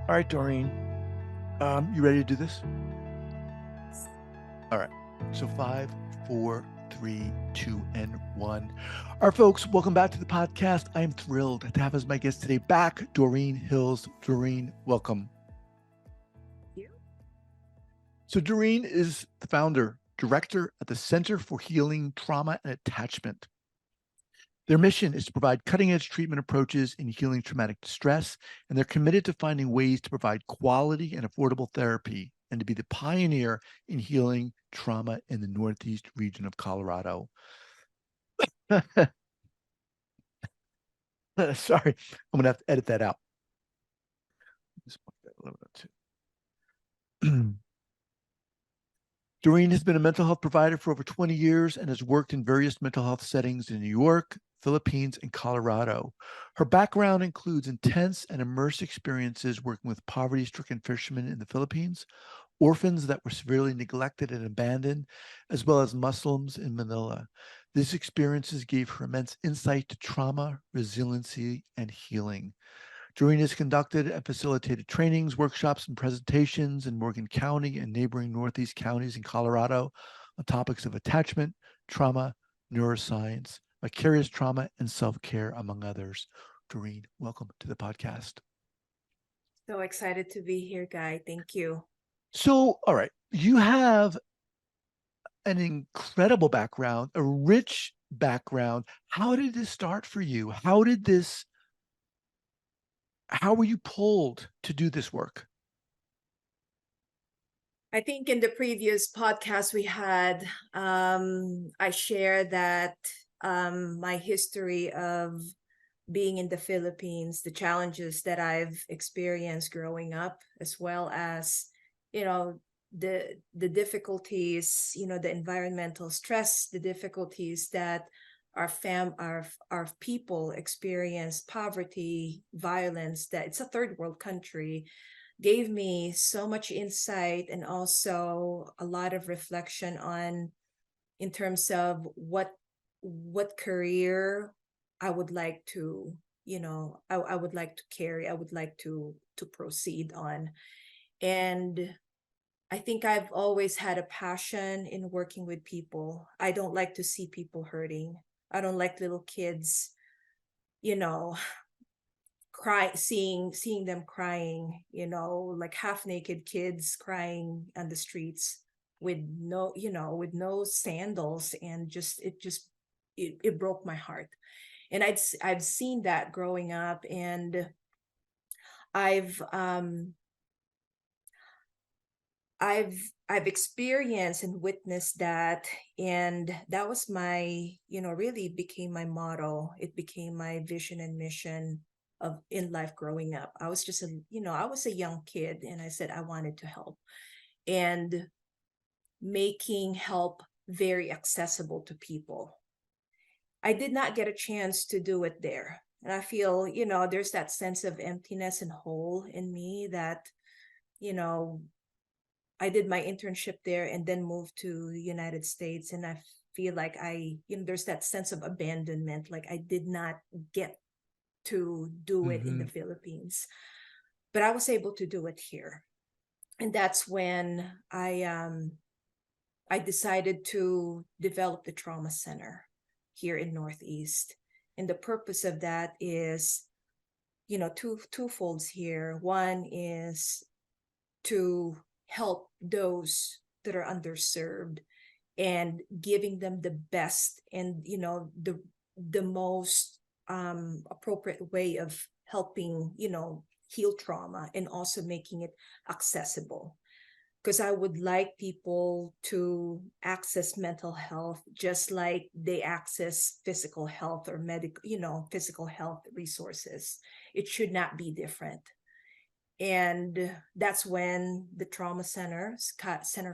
All right, Doreen, you ready to do this? All right. So 5, 4, 3, 2, and 1. All right, folks, welcome back to the podcast. I am thrilled to have as my guest today back Doreen Hills. Doreen, welcome. You? So Doreen is the founder, director at the Center for Healing Trauma and Attachment. Their mission is to provide cutting edge treatment approaches in healing traumatic distress, and they're committed to finding ways to provide quality and affordable therapy and to be the pioneer in healing trauma in the Northeast region of Colorado. Sorry, I'm going to have to edit that out. Doreen has been a mental health provider for over 20 years and has worked in various mental health settings in New York, Philippines, and Colorado. Her background includes intense and immersed experiences working with poverty stricken fishermen in the Philippines, orphans that were severely neglected and abandoned, as well as Muslims in Manila. These experiences gave her immense insight to trauma, resiliency, and healing. Doreen has conducted and facilitated trainings, workshops, and presentations in Morgan County and neighboring Northeast counties in Colorado on topics of attachment, trauma, neuroscience, vicarious trauma, and self care, among others. Doreen, welcome to the podcast. So excited to be here, Guy. Thank you. So, all right, you have an incredible background, a rich background. How did this start for you? How were you pulled to do this work? I think in the previous podcast we had, I shared that my history of being in the Philippines, the challenges that I've experienced growing up, as well as, you know, the difficulties, the environmental stress, the difficulties that our people experience, poverty, violence, that it's a third world country, gave me so much insight and also a lot of reflection on in terms of what career I would like to, I would like to carry, I would like to proceed on. And I think I've always had a passion in working with people. I don't like to see people hurting. I don't like little kids, you know, seeing them crying, like half naked kids crying on the streets with with no sandals, and it broke my heart. And I've seen that growing up, and I've um I've experienced and witnessed that, and that was really became my motto. It became my vision and mission of in life growing up. I was just I was a young kid, and I said I wanted to help, and making help very accessible to people. I did not get a chance to do it there. And I feel, there's that sense of emptiness and hole in me that, you know, I did my internship there and then moved to the United States. And I feel like there's that sense of abandonment. Like I did not get to do it in the Mm-hmm. Philippines, but I was able to do it here. And that's when I decided to develop the trauma center here in Northeast. And the purpose of that is, twofolds here. One is to help those that are underserved and giving them the best and the most appropriate way of helping heal trauma, and also making it accessible, because I would like people to access mental health just like they access physical health or medical, physical health resources. It should not be different. And that's when the trauma center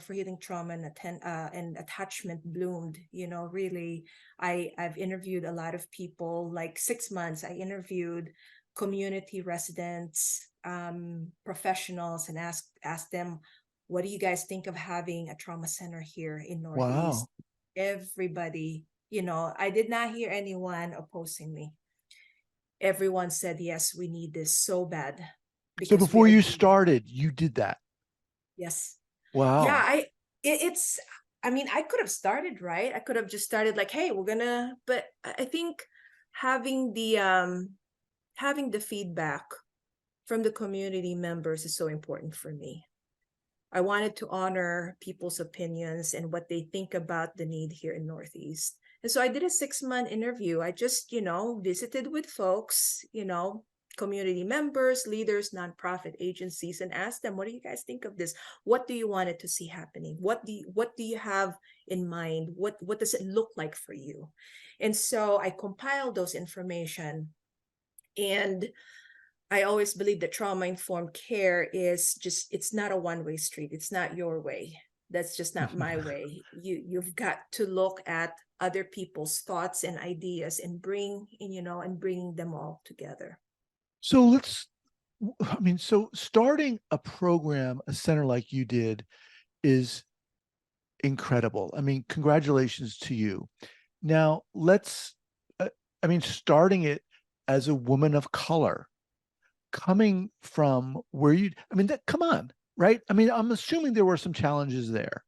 for healing trauma and attachment bloomed. Really, I've interviewed a lot of people. Like 6 months I interviewed community residents, professionals, and asked them, what do you guys think of having a trauma center here in Northeast? Wow. Everybody, I did not hear anyone opposing me. Everyone said, yes, we need this so bad. So because we before are you doing. started, you did that. Yes. Yeah, Wow. it's I mean, I could have started, right? I could have just started like, hey, we're gonna, but I think having the feedback from the community members is so important for me. I wanted to honor people's opinions and what they think about the need here in Northeast. And so I did a 6-month interview. I just, visited with folks, community members, leaders, nonprofit agencies, and asked them, what do you guys think of this? What do you want it to see happening? What do you have in mind? What does it look like for you? And so I compiled those information, and I always believe that trauma-informed care is just, it's not a one-way street. It's not your way. That's just not my way. You've got to look at other people's thoughts and ideas and bringing them all together. So so starting a program, a center like you did is incredible. I mean, congratulations to you. Now, starting it as a woman of color, coming from where come on, right? I mean, I'm assuming there were some challenges there.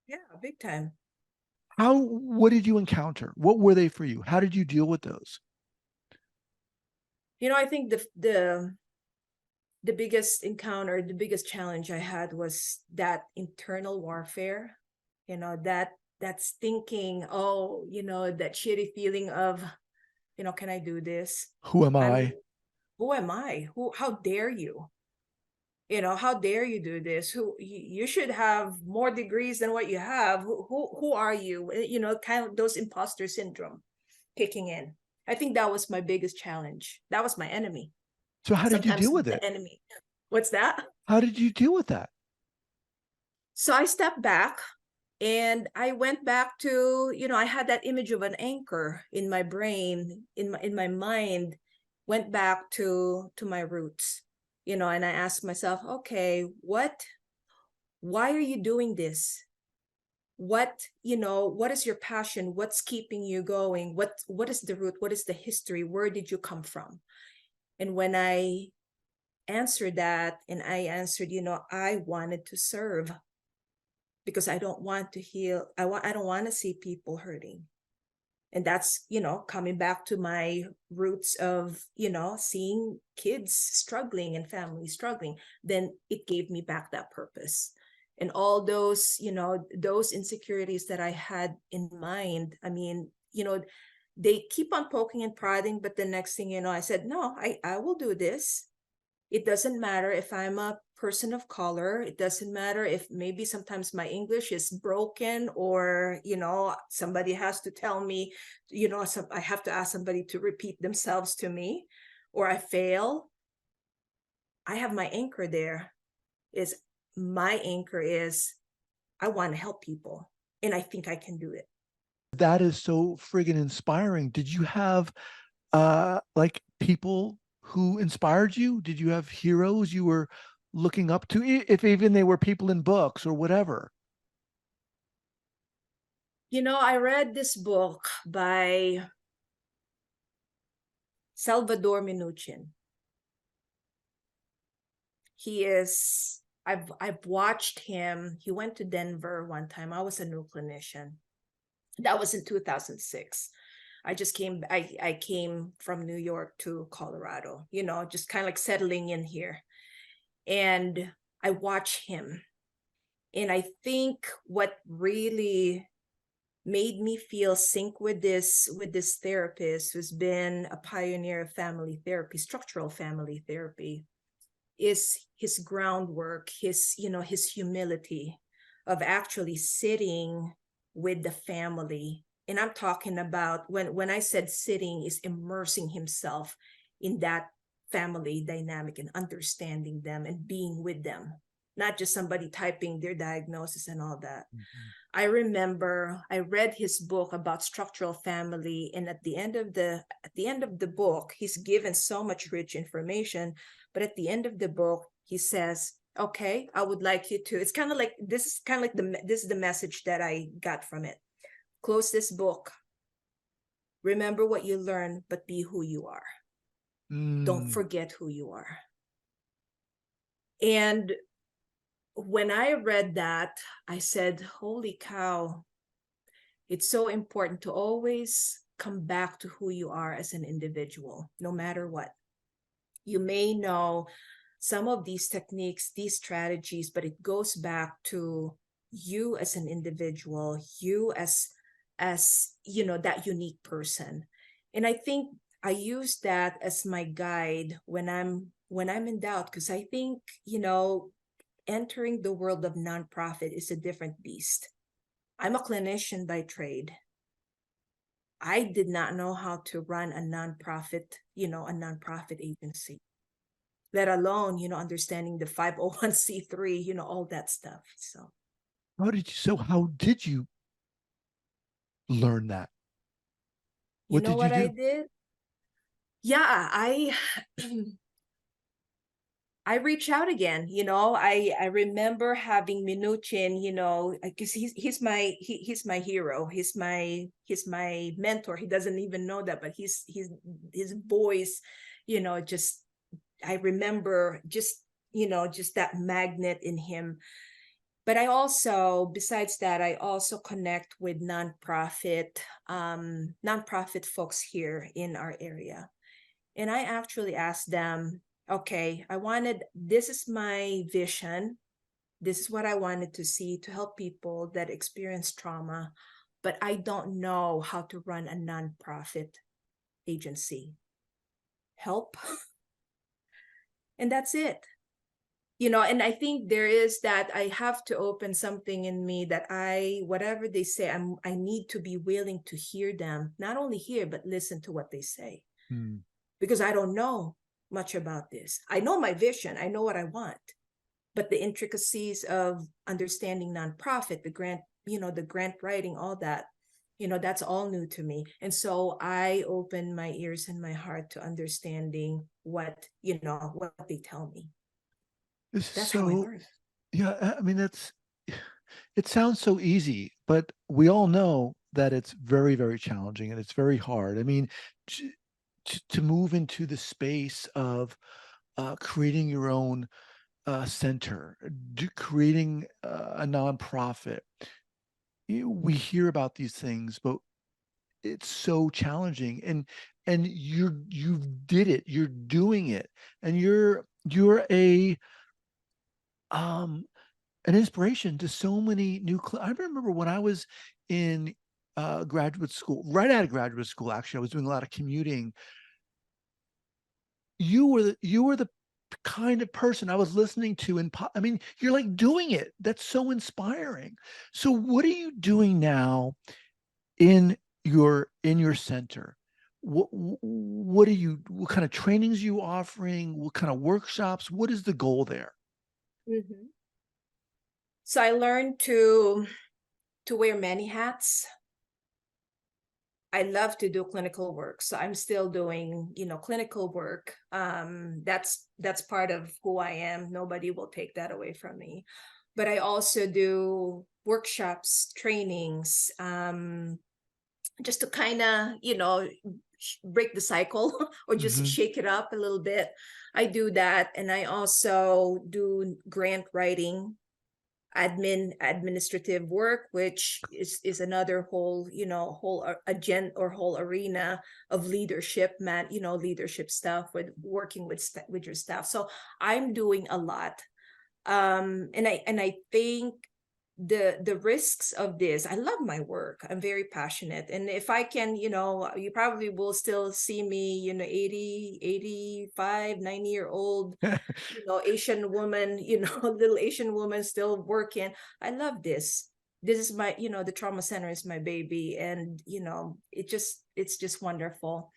Yeah, big time. What did you encounter? What were they for you? How did you deal with those? I think the biggest encounter, the biggest challenge I had was that internal warfare. That's thinking, oh, that shitty feeling of, can I do this? Who am I'm I? Who am I? How dare you? How dare you do this? You should have more degrees than what you have. Who are you? Kind of those imposter syndrome kicking in. I think that was my biggest challenge. That was my enemy. So how did you Sometimes deal with the it? enemy. What's that? How did you deal with that? So I stepped back and I went back to, I had that image of an anchor in my brain, in my mind, went back to my roots, and I asked myself, okay, why are you doing this? What is your passion? What's keeping you going? What is the root? What is the history? Where did you come from? And when I answered that, and I answered, I wanted to serve, because I don't want to heal. I don't want to see people hurting. And that's, coming back to my roots of, seeing kids struggling and families struggling. Then it gave me back that purpose. And all those, those insecurities that I had in mind, I mean, they keep on poking and prodding, but the next thing I said, no, I will do this. It doesn't matter if I'm a person of color. It doesn't matter if maybe sometimes my English is broken, or, somebody has to tell me, I have to ask somebody to repeat themselves to me, or I fail. I have my anchor there. My anchor is, I want to help people, and I think I can do it. That is so friggin' inspiring. Did you have like people who inspired you? Did you have heroes you were looking up to, if even they were people in books or whatever? I read this book by Salvador Minuchin. I've watched him. He went to Denver one time. I was a new clinician. That was in 2006. I came from New York to Colorado, just kind of like settling in here. And I watch him. And I think what really made me feel sync with this therapist, who's been a pioneer of family therapy, structural family therapy, is his groundwork, his humility of actually sitting with the family. And I'm talking about, when I said sitting, is immersing himself in that family dynamic and understanding them and being with them, not just somebody typing their diagnosis and all that. Mm-hmm. I remember I read his book about structural family, and at the end of the book, he's given so much rich information, but at the end of the book, he says, okay, I would like you to, it's kind of like, this is the message that I got from it. Close this book. Remember what you learned, but be who you are. Don't Mm. forget who you are. And when I read that, I said, holy cow, it's so important to always come back to who you are as an individual, no matter what. You may know some of these techniques, these strategies, but it goes back to you as an individual, you as that unique person. And I think I use that as my guide when I'm in doubt, because I think entering the world of nonprofit is a different beast. I'm a clinician by trade. I did not know how to run a nonprofit agency, let alone, understanding the 501(c)(3), all that stuff. So how did you learn that? you What know did you what I do? did? Yeah, I I reach out again. I remember having Minuchin, because he's my hero. He's my mentor. He doesn't even know that, but his voice, just I remember just that magnet in him. But I also, besides that, I also connect with nonprofit folks here in our area. And I actually asked them, okay, this is my vision. This is what I wanted to see to help people that experience trauma, but I don't know how to run a nonprofit agency. Help. And that's it. And I think there is that I have to open something in me that whatever they say, I need to be willing to hear them, not only hear, but listen to what they say. Because I don't know much about this. I know my vision, I know what I want, but the intricacies of understanding nonprofit, the grant writing, all that, that's all new to me. And so I open my ears and my heart to understanding what they tell me. That's how I So, learn. yeah, I mean, it sounds so easy, but we all know that it's very, very challenging and it's very hard. I mean, to move into the space of creating your own center, creating a nonprofit. We hear about these things, but it's so challenging. And you did it. You're doing it, and you're um an inspiration to so many I remember when I was in graduate school, right out of graduate school, actually, I was doing a lot of commuting. You were the kind of person I was listening to, and I mean, you're like doing it. That's so inspiring. So what are you doing now in your center? What kind of trainings are you offering? What kind of workshops? What is the goal there? Mm-hmm. So I learned to wear many hats. I love to do clinical work, so I'm still doing clinical work. That's part of who I am. Nobody will take that away from me. But I also do workshops, trainings, just to kind of break the cycle or just Mm-hmm. shake it up a little bit. I do that, and I also do grant writing, administrative work, which is another whole agenda or whole arena of leadership, leadership stuff with working with your staff. So I'm doing a lot. And I think the risks of this, I love my work, I'm very passionate, and if I can, you probably will still see me, 80, 85, 90-year old, Asian woman, little Asian woman still working. I love this. This is my, the trauma center is my baby. And, it's just wonderful.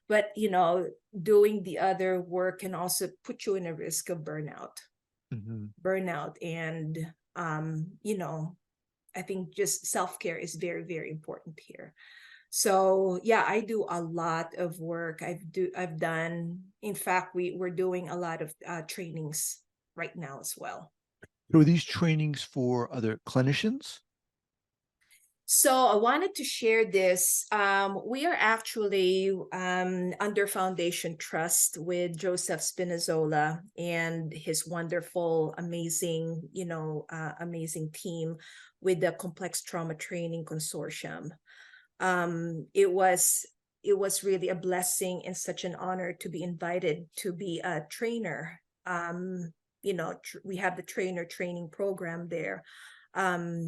But, doing the other work can also put you in a risk of Mm-hmm. burnout. And, I think just self-care is very, very important here. So yeah, I do a lot of work. I've done, in fact, we're doing a lot of trainings right now as well. So are these trainings for other clinicians? So I wanted to share this. We are actually under Foundation Trust with Joseph Spinazzola and his wonderful, amazing, amazing team with the Complex Trauma Training Consortium. It was really a blessing and such an honor to be invited to be a trainer. We have the trainer training program there.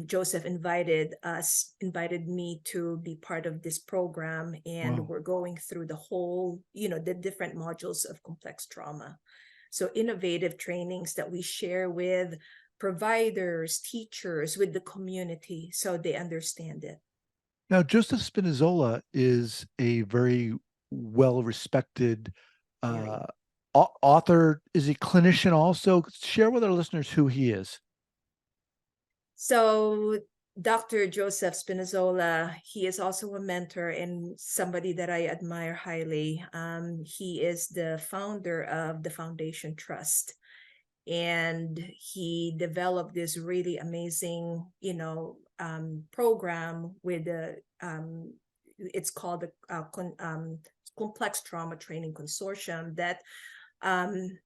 Joseph invited me to be part of this program, and Wow. we're going through the whole, the different modules of complex trauma. So innovative trainings that we share with providers, teachers, with the community, so they understand it. Now, Joseph Spinazzola is a very well-respected Very. uh, author. Is he clinician also? Share with our listeners who he is. So Dr. Joseph Spinazzola, he is also a mentor and somebody that I admire highly. He is the founder of the Foundation Trust, and he developed this really amazing, program with the it's called the Complex Trauma Training Consortium. That um,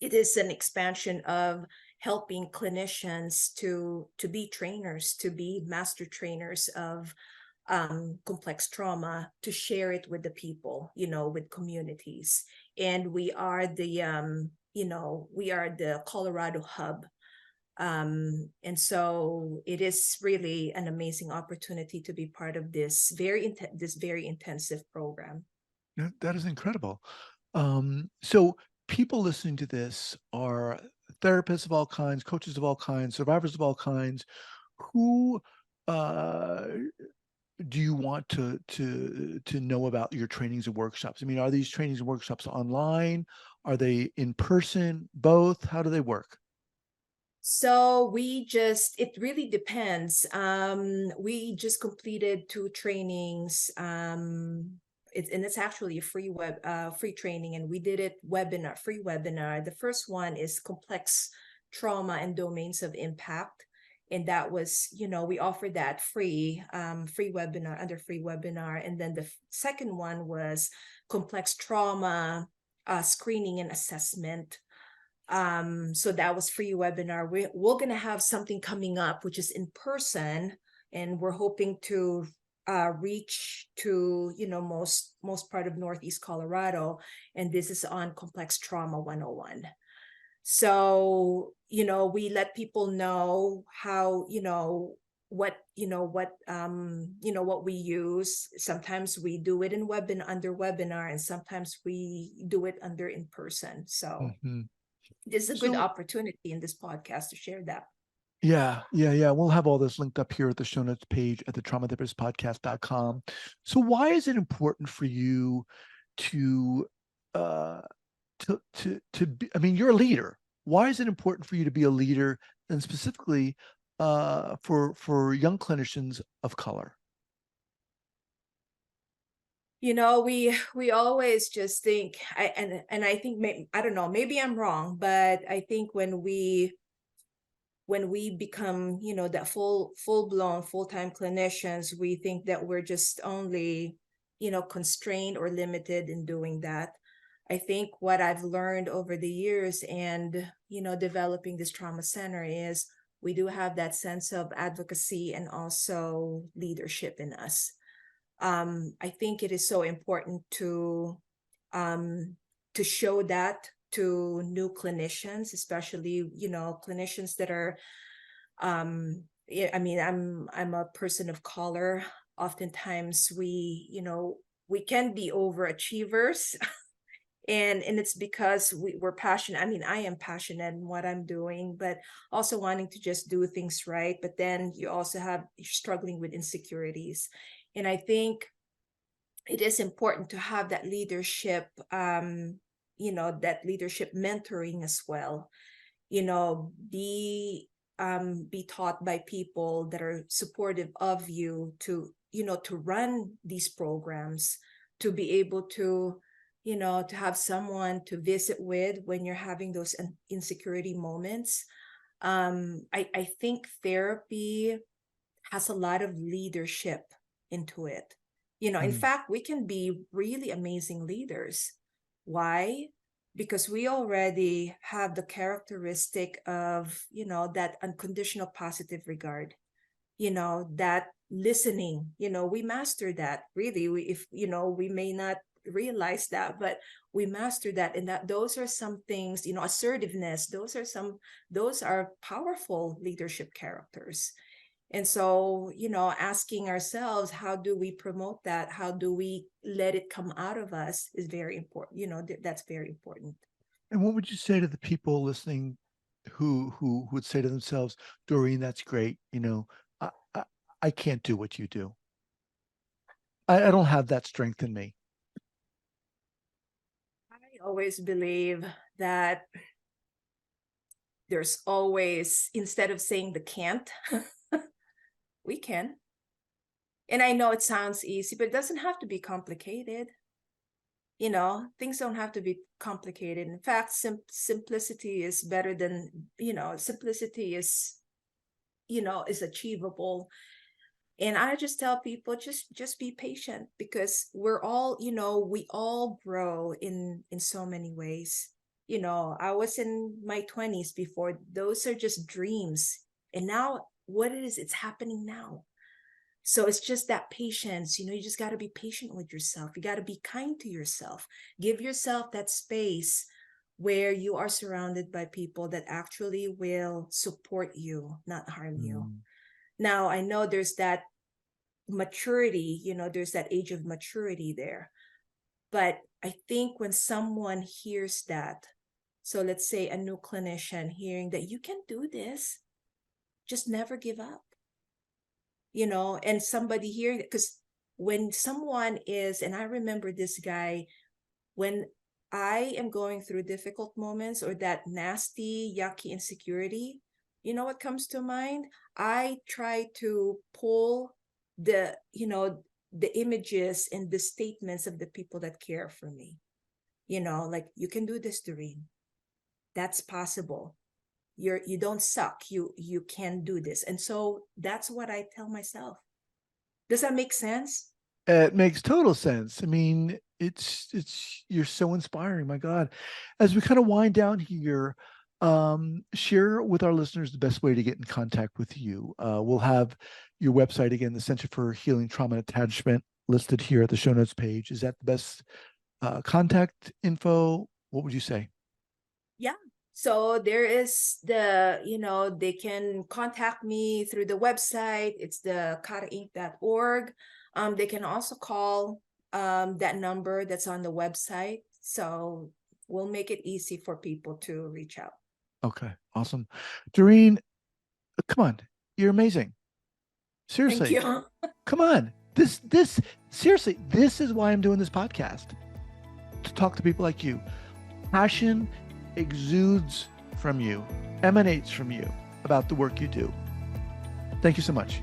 it is an expansion of helping clinicians to be trainers, to be master trainers of complex trauma, to share it with the people, with communities. And we are the Colorado hub. And so it is really an amazing opportunity to be part of this very intensive program. That is incredible. So people listening to this are therapists of all kinds, coaches of all kinds, survivors of all kinds. Who uh, do you want to know about your trainings and workshops? I mean, are these trainings and workshops online? Are they in person? Both? How do they work? So it really depends. We just completed 2 trainings. It's actually a free training, and we did it free webinar. The first one is complex trauma and domains of impact. And that was, we offered that free webinar under free webinar. And then the second one was complex trauma, screening and assessment. So that was free webinar. We're going to have something coming up which is in person, and we're hoping to reach to most part of Northeast Colorado, and this is on complex trauma 101. So we let people know how, what we use. Sometimes we do it under webinar, and sometimes we do it under in person. So Mhm. this is a good So opportunity in this podcast to share that. yeah. We'll have all this linked up here at the show notes page at the traumatherapistpodcast.com. So why is it important for you to uh to be, I mean, you're a leader. Why is it important for you to be a leader, and specifically for young clinicians of color? We always just think, and I think, I don't know, maybe I'm wrong, but I think when we become, that full-blown full-time clinicians, we think that we're just only, constrained or limited in doing that. I think what I've learned over the years and, developing this trauma center is we do have that sense of advocacy and also leadership in us. I think it is so important um, to show that to new clinicians, especially clinicians that are. Yeah, I mean, I'm a person of color. Oftentimes, we can be overachievers, and it's because we're passionate. I mean, I am passionate in what I'm doing, but also wanting to just do things right. But then you're struggling with insecurities, and I think it is important to have that leadership, that leadership mentoring as well. Be taught by people that are supportive of you to run these programs, to be able to have someone to visit with when you're having those insecurity moments. I think therapy has a lot of leadership into it. In Mm. fact, we can be really amazing leaders. Why? Because we already have the characteristic of, that unconditional positive regard, that listening, we master that really. We may not realize that, but we master that. And that those are some things, assertiveness, those are powerful leadership characters. And so, asking ourselves, how do we promote that? How do we let it come out of us is very important. That's very important. And what would you say to the people listening who would say to themselves, Doreen, that's great. I, I, I can't do what you do. I don't have that strength in me. I always believe that there's always, instead of saying the can't, we can. And I know it sounds easy, but it doesn't have to be complicated. Things don't have to be complicated. In fact, simplicity is better than, simplicity is achievable. And I just tell people, just be patient, because we're all, we all grow in so many ways. I was in my 20s before. Those are just dreams. And now what it is, it's happening now. So it's just that patience. You just got to be patient with yourself. You got to be kind to yourself. Give yourself that space where you are surrounded by people that actually will support you, not harm you. Now, I know there's that maturity, there's that age of maturity there. But I think when someone hears that, so let's say a new clinician hearing that you can do this, just never give up. And somebody hearing it, because when someone is, and I remember this guy, when I am going through difficult moments or that nasty, yucky insecurity, what comes to mind? I try to pull the images and the statements of the people that care for me. Like, you can do this, Doreen. That's possible. You don't suck. You can do this. And so that's what I tell myself. Does that make sense? It makes total sense. I mean, you're so inspiring. My God. As we kind of wind down here, share with our listeners the best way to get in contact with you. We'll have your website again, the Center for Healing Trauma and Attachment, listed here at the show notes page. Is that the best contact info? What would you say? Yeah. So there is they can contact me through the website. It's the katainc.org. They can also call that number that's on the website. So we'll make it easy for people to reach out. Okay, awesome. Doreen, come on. You're amazing. Seriously. Thank you. Come on. This seriously, this is why I'm doing this podcast. To talk to people like you. Passion exudes from you, emanates from you about the work you do. Thank you so much.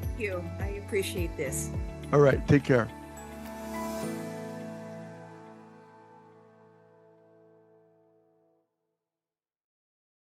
Thank you. I appreciate this. All right, take care.